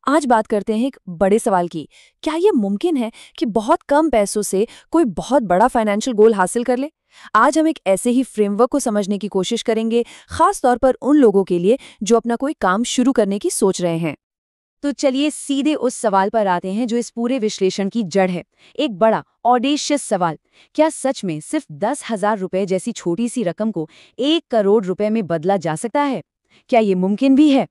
आज बात करते हैं एक बड़े सवाल की। क्या ये मुमकिन है कि बहुत कम पैसों से कोई बहुत बड़ा फाइनेंशियल गोल हासिल कर ले? आज हम एक ऐसे ही फ्रेमवर्क को समझने की कोशिश करेंगे, खास तौर पर उन लोगों के लिए जो अपना कोई काम शुरू करने की सोच रहे हैं। तो चलिए सीधे उस सवाल पर आते हैं जो इस पूरे विश्लेषण की जड़ है। एक बड़ा ऑडेशियस सवाल। क्या सच में सिर्फ 10,000 रुपए जैसी छोटी सी रकम को 1 करोड़ रुपए में बदला जा सकता है? क्या ये मुमकिन भी है?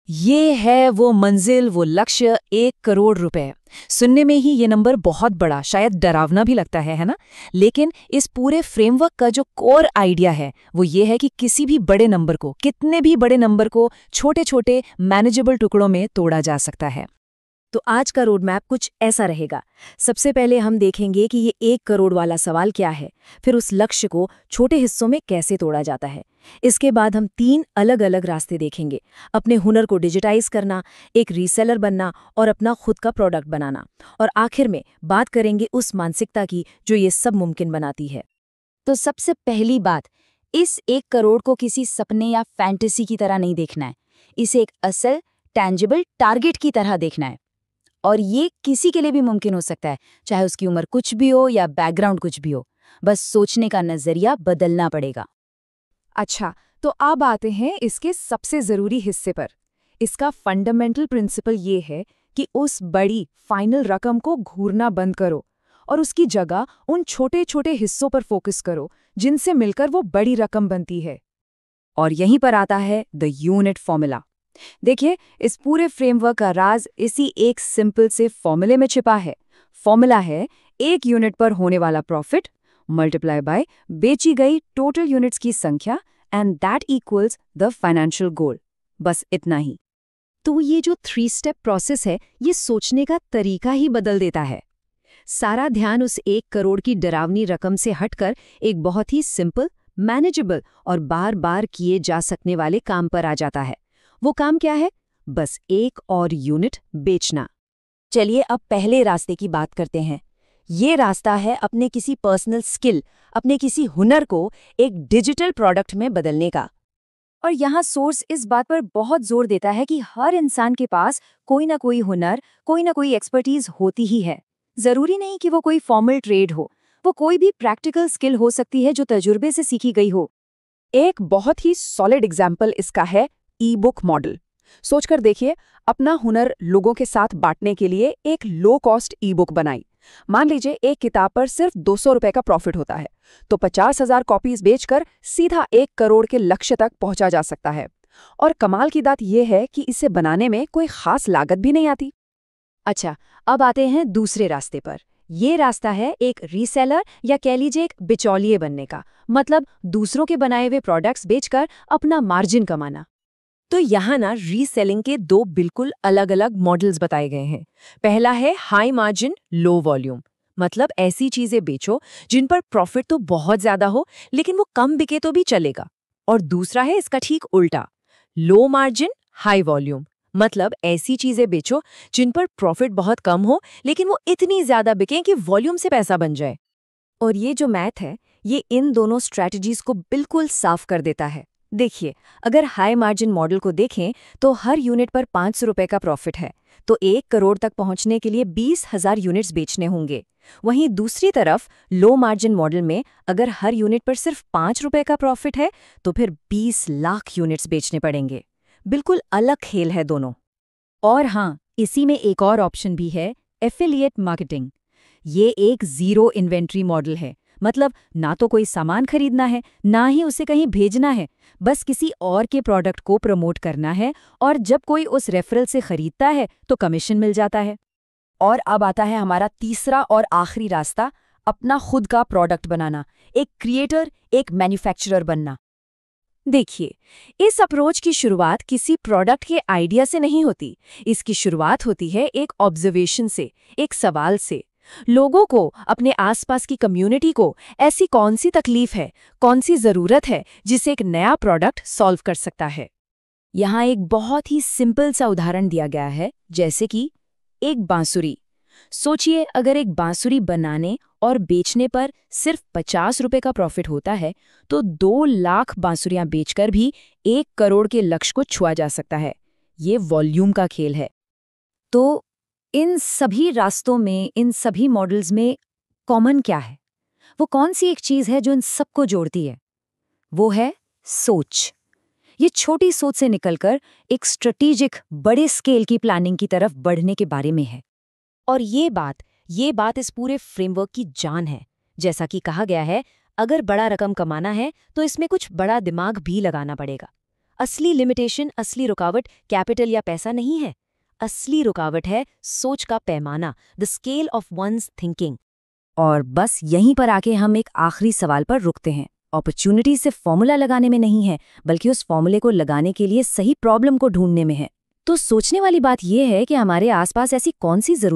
ये है वो मंजिल, वो लक्ष्य, 1 करोड़ रुपए। सुनने में ही ये नंबर बहुत बड़ा, शायद डरावना भी लगता है ना? लेकिन इस पूरे फ्रेमवर्क का जो कोर आइडिया है वो ये है कि किसी भी बड़े नंबर को, कितने भी बड़े नंबर को छोटे छोटे मैनेजेबल टुकड़ों में तोड़ा जा सकता है। तो आज का रोड मैप कुछ ऐसा रहेगा। सबसे पहले हम देखेंगे कि ये 1 करोड़ वाला सवाल क्या है, फिर उस लक्ष्य को छोटे हिस्सों में कैसे तोड़ा जाता है। इसके बाद हम 3 अलग अलग रास्ते देखेंगे: अपने हुनर को डिजिटाइज करना, एक रीसेलर बनना और अपना खुद का प्रोडक्ट बनाना। और आखिर में बात करेंगे उस मानसिकता की जो ये सब मुमकिन बनाती है। तो सबसे पहली बात, इस 1 करोड़ को किसी सपने या फैंटेसी की तरह नहीं देखना है। इसे एक असल टैंजिबल टारगेट की तरह देखना है। और ये किसी के लिए भी मुमकिन हो सकता है, चाहे उसकी उम्र कुछ भी हो या बैकग्राउंड कुछ भी हो। बस सोचने का नजरिया बदलना पड़ेगा। अच्छा, तो अब आते हैं इसके सबसे जरूरी हिस्से पर। इसका फंडामेंटल प्रिंसिपल ये है कि उस बड़ी फाइनल रकम को घूरना बंद करो और उसकी जगह उन छोटे छोटे हिस्सों पर फोकस करो जिनसे मिलकर वो बड़ी रकम बनती है। और यहीं पर आता है द यूनिट फॉर्मूला। देखिए, इस पूरे फ्रेमवर्क का राज इसी एक सिंपल से फॉर्मूले में छिपा है। फॉर्मूला है 1 यूनिट पर होने वाला प्रॉफिट मल्टीप्लाई बाय बेची गई टोटल यूनिट्स की संख्या and that equals the financial goal. बस इतना ही। तो ये जो 3 स्टेप प्रोसेस है, ये सोचने का तरीका ही बदल देता है। सारा ध्यान उस 1 करोड़ की डरावनी रकम से हटकर एक बहुत ही सिंपल, मैनेजेबल और बार बार किए जा सकने वाले काम पर आ जाता है। वो काम क्या है? बस एक और यूनिट बेचना। चलिए अब पहले रास्ते की बात करते हैं। ये रास्ता है अपने किसी पर्सनल स्किल, अपने किसी हुनर को एक डिजिटल प्रोडक्ट में बदलने का। और यहाँ सोर्स इस बात पर बहुत जोर देता है कि हर इंसान के पास कोई ना कोई हुनर, कोई ना कोई एक्सपर्टीज होती ही है। जरूरी नहीं कि वो कोई फॉर्मल ट्रेड हो, वो कोई भी प्रैक्टिकल स्किल हो सकती है जो तजुर्बे से सीखी गई हो। एक बहुत ही सॉलिड एग्जाम्पल इसका है ई बुक मॉडल। सोचकर देखिए, अपना हुनर लोगों के साथ बांटने के लिए एक लो कॉस्ट ई बुक बनाई। मान लीजिए एक किताब पर सिर्फ 200 रुपए का प्रॉफिट होता है, तो 50,000 कॉपीज बेचकर सीधा 1 करोड़ के लक्ष्य तक पहुंचा जा सकता है। और कमाल की बात यह है कि इसे बनाने में कोई खास लागत भी नहीं आती। अच्छा, अब आते हैं दूसरे रास्ते पर। ये रास्ता है एक रीसेलर या कह लीजिए एक बिचौलिए बनने का, मतलब दूसरों के बनाए हुए प्रोडक्ट्स बेचकर अपना मार्जिन कमाना। तो यहाँ ना रीसेलिंग के 2 बिल्कुल अलग अलग मॉडल्स बताए गए हैं। पहला है हाई मार्जिन लो वॉल्यूम, मतलब ऐसी चीजें बेचो जिन पर प्रॉफिट तो बहुत ज्यादा हो लेकिन वो कम बिके तो भी चलेगा। और दूसरा है इसका ठीक उल्टा, लो मार्जिन हाई वॉल्यूम, मतलब ऐसी चीजें बेचो जिन पर प्रॉफिट बहुत कम हो लेकिन वो इतनी ज्यादा बिके कि वॉल्यूम से पैसा बन जाए। और ये जो मैथ है, ये इन दोनों स्ट्रैटेजीज को बिल्कुल साफ कर देता है। देखिए, अगर हाई मार्जिन मॉडल को देखें तो हर यूनिट पर 500 रुपए का प्रॉफिट है, तो 1 करोड़ तक पहुंचने के लिए 20,000 यूनिट्स बेचने होंगे। वहीं दूसरी तरफ लो मार्जिन मॉडल में अगर हर यूनिट पर सिर्फ 5 रुपए का प्रॉफिट है तो फिर 20 लाख यूनिट्स बेचने पड़ेंगे। बिल्कुल अलग खेल है दोनों। और हाँ, इसी में एक और ऑप्शन भी है, एफिलिएट मार्केटिंग। ये एक जीरो इन्वेंट्री मॉडल है, मतलब ना तो कोई सामान खरीदना है, ना ही उसे कहीं भेजना है, बस किसी और के प्रोडक्ट को प्रमोट करना है और जब कोई उस रेफरल से खरीदता है तो कमीशन मिल जाता है। और अब आता है हमारा तीसरा और आखिरी रास्ता, अपना खुद का प्रोडक्ट बनाना, एक क्रिएटर, एक मैन्युफैक्चरर बनना। देखिए, इस अप्रोच की शुरुआत किसी प्रोडक्ट के आइडिया से नहीं होती। इसकी शुरुआत होती है एक ऑब्जर्वेशन से, एक सवाल से। लोगों को, अपने आसपास की कम्युनिटी को ऐसी कौन सी तकलीफ है, कौन सी ज़रूरत है जिसे एक नया प्रोडक्ट सॉल्व कर सकता है। यहाँ एक बहुत ही सिंपल सा उदाहरण दिया गया है, जैसे कि एक बांसुरी। सोचिए, अगर एक बांसुरी बनाने और बेचने पर सिर्फ 50 रुपए का प्रॉफिट होता है तो 2 लाख बांसुरियां बेचकर भी 1 करोड़ के लक्ष्य को छुआ जा सकता है। ये वॉल्यूम का खेल है। तो इन सभी रास्तों में, इन सभी मॉडल्स में कॉमन क्या है? वो कौन सी एक चीज़ है जो इन सबको जोड़ती है? वो है सोच। ये छोटी सोच से निकलकर एक स्ट्रेटेजिक बड़े स्केल की प्लानिंग की तरफ बढ़ने के बारे में है। और ये बात इस पूरे फ्रेमवर्क की जान है। जैसा कि कहा गया है, अगर बड़ा रकम कमाना है तो इसमें कुछ बड़ा दिमाग भी लगाना पड़ेगा। असली लिमिटेशन, असली रुकावट कैपिटल या पैसा नहीं है। असली रुकावट है सोच का पैमाना, the scale of one's thinking. और बस यहीं पर आके हम एक आखिरी सवाल पर रुकते हैं। अपॉर्चुनिटी सिर्फ फॉर्मूला लगाने में नहीं है, बल्कि उस फॉर्मूले को लगाने के लिए सही प्रॉब्लम को ढूंढने में है। तो सोचने वाली बात यह है कि हमारे आसपास ऐसी कौन सी जरूरत